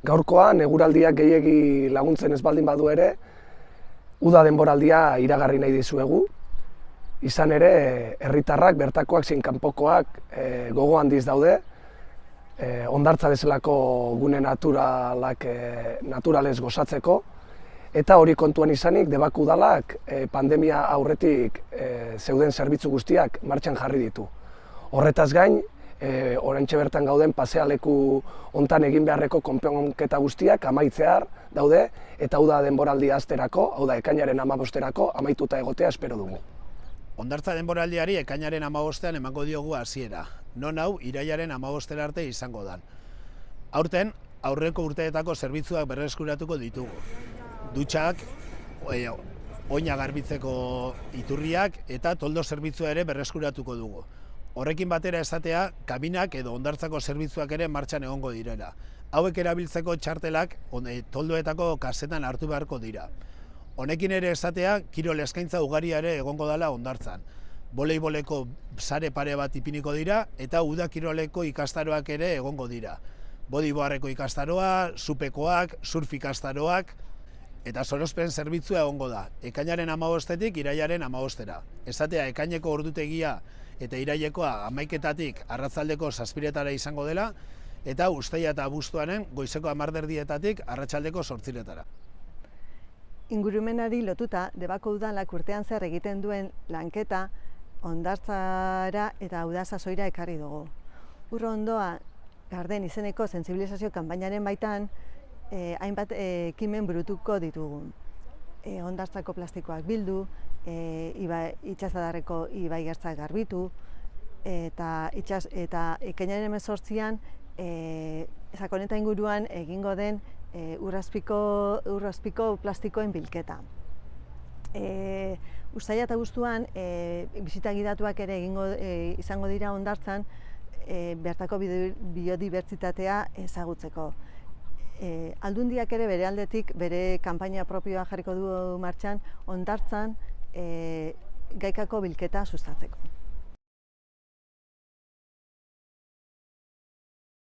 Gaurkoan, eguraldiak gehiegi laguntzen ez baldin badu ere, uda denboraldia iragarri nahi dizuegu. Izan ere, herritarrak, bertakoak, zein kanpokoak gogo handiz daude, hondartza bezalako gune naturalez gozatzeko, eta hori kontuan izanik, Debaku udalak pandemia aurretik zeuden zerbitzu guztiak martxan jarri ditu. Horretaz gain, oraintxe bertan gauden pasealeku hontan egin beharreko konponketa guztiak amaitzear daude, eta uda denboraldia hasterako, hau da ekainaren 15erako amaituta egotea espero dugu. Hondartza denboraldiari ekainaren 15ean emango diogu hasiera. Non hau irailaren 15era arte izango da. Aurten, aurreko urteetako zerbitzuak berreskuratuko ditugu. Dutxak, oina garbitzeko iturriak eta toldo zerbitzua ere berreskuratuko dugu. Horrekin batera esatea, kabinak edo hondartzako zerbitzuak ere martxan egongo direla. Hauek erabiltzeko txartelak toldoetako kasetan hartu beharko dira. Honekin ere esatea, kirol eskaintza ugaria ere egongo dela hondartzan. Voleiboleko sare pare bat ipiniko dira eta uda kiroleko ikastaroak ere egongo dira. Bodyboardeko ikastaroa, supekoak, surf ikastaroak eta sorospen zerbitzua egongo da. Ekainaren 15etik irailaren 15era. Esatea ekaineko ordutegia eta irailekoa 11etatik arratsaldeko 7etara izango dela, eta uztaila eta abuztuaren goizeko 10:00 arratsaldeko 8:00. Ingurumenari lotuta, Debaku udalak urtean zer egiten duen lanketa hondartzara eta uda sasoira ekarri dugu. Ur hondoa garden izeneko sentsibilizazio kanpainaren baitan hainbat ekimen burutuko ditugu. Hondartzako plastikoak bildu, itsasadarreko ibaigertzak garbitu, eta ekainaren 18an Sakoneta inguruan egingo den urrazpiko plastikoen bilketa. Uztaila eta abuztuan bisita gidatuak ere izango dira hondartzan bertako biodibertsitatea ezagutzeko. Aldundiak ere bere aldetik bere kanpaina propioa jarriko du martxan hondartzan gaikako bilketa sustatzeko.